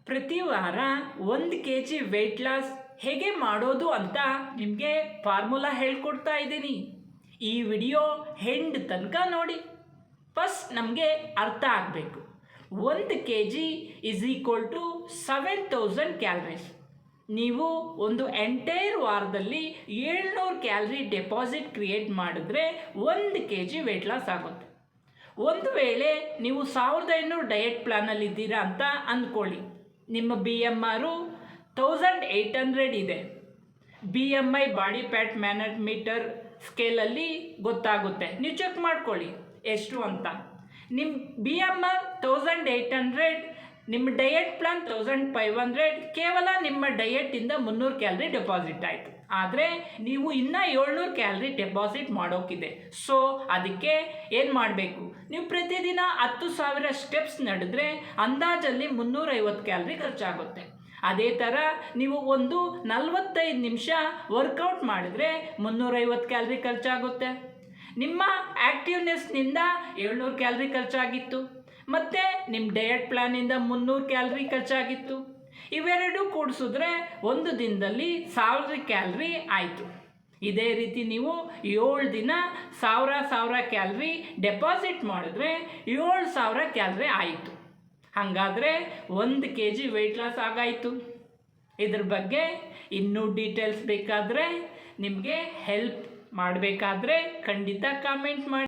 ಪ್ರತಿ ವಾರ 1 kg weight loss ಹೇಗೆ ಮಾಡೋದು ಅಂತ ನಿಮಗೆ ಫಾರ್ಮುಲಾ ಹೇಳ್ಕೊಡ್ತಾ ಇದ್ದೀನಿ. ಈ ವಿಡಿಯೋ ಹೆಂಡ್ ತನಕ ನೋಡಿ. ಫಸ್ಟ್ ನಮಗೆ ಅರ್ಥ ಆಗಬೇಕು. 1 kg = 7000 ಕ್ಯಾಲರೀಸ್. ನೀವು ಒಂದು ಎಂಟೈರ್ ವಾರದಲ್ಲಿ 700 ಕ್ಯಾಲರಿ ಡೆಪಾಸಿಟ್ ಕ್ರಿಯೇಟ್ ಮಾಡಿದ್ರೆ 1 kg ವೆಯ್ಟ್ ಲಾಸ್ ಆಗುತ್ತೆ. ಒಂದು ವೇಳೆ ನೀವು 1500 ಡಯಟ್ ಪ್ಲಾನಲ್ಲಿ ಇದ್ದೀರಾ ಅಂತ ಅಂದ್ಕೊಳ್ಳಿ. ನಿಮ್ಮ BMR 1800 ಇದೆ. BMI ಬಾಡಿ ಫ್ಯಾಟ್ ಮ್ಯಾನೋಮೀಟರ್ ಸ್ಕೇಲಲ್ಲಿ ಗೊತ್ತಾಗುತ್ತೆ. ನೀವು ಚೆಕ್ ಮಾಡ್ಕೊಳ್ಳಿ ಎಷ್ಟು ಅಂತ. ನಿಮ್ಮ BMR 1800, ನಿಮ್ಮ ಡಯಟ್ ಪ್ಲಾನ್ 1500, ಕೇವಲ ನಿಮ್ಮ ಡಯಟಿಂದ 300 ಕ್ಯಾಲರಿ ಡೆಪಾಸಿಟ್ ಆಯಿತು. ಆದರೆ ನೀವು ಇನ್ನೂ 700 ಕ್ಯಾಲರಿ ಡೆಪಾಸಿಟ್ ಮಾಡೋಕ್ಕಿದೆ. ಸೊ ಅದಕ್ಕೆ ಏನು ಮಾಡಬೇಕು? ನೀವು ಪ್ರತಿದಿನ 10,000 ಸ್ಟೆಪ್ಸ್ ನಡೆದ್ರೆ ಅಂದಾಜಲ್ಲಿ 350 ಕ್ಯಾಲರಿ ಖರ್ಚಾಗುತ್ತೆ. ಅದೇ ಥರ ನೀವು ಒಂದು 45 ನಿಮಿಷ ವರ್ಕೌಟ್ ಮಾಡಿದ್ರೆ 350 ಕ್ಯಾಲರಿ ಖರ್ಚಾಗುತ್ತೆ. ನಿಮ್ಮ ಆ್ಯಕ್ಟಿವ್ನೆಸ್ನಿಂದ 700 ಕ್ಯಾಲರಿ ಖರ್ಚಾಗಿತ್ತು. ಮತ್ತು ನಿಮ್ಮ ಡಯಟ್ ಪ್ಲಾನಿಂದ 300 ಕ್ಯಾಲರಿ ಖರ್ಚಾಗಿತ್ತು. ಇವೆರಡೂ ಕೂಡಿಸಿದ್ರೆ ಒಂದು ದಿನದಲ್ಲಿ 1000 ಕ್ಯಾಲರಿ ಆಯಿತು. ಇದೇ ರೀತಿ ನೀವು 7 ದಿನ 1000 ಕ್ಯಾಲರಿ ಡೆಪಾಸಿಟ್ ಮಾಡಿದ್ರೆ 7000 ಕ್ಯಾಲರಿ ಆಯಿತು. ಹಾಗಾದರೆ 1 kg ವೆಯ್ಟ್ ಲಾಸ್ ಆಗಾಯಿತು. ಇದ್ರ ಬಗ್ಗೆ ಇನ್ನೂ ಡೀಟೇಲ್ಸ್ ಬೇಕಾದರೆ, ನಿಮಗೆ ಹೆಲ್ಪ್ ಮಾಡಬೇಕಾದ್ರೆ ಖಂಡಿತ ಕಾಮೆಂಟ್ ಮಾಡಿ.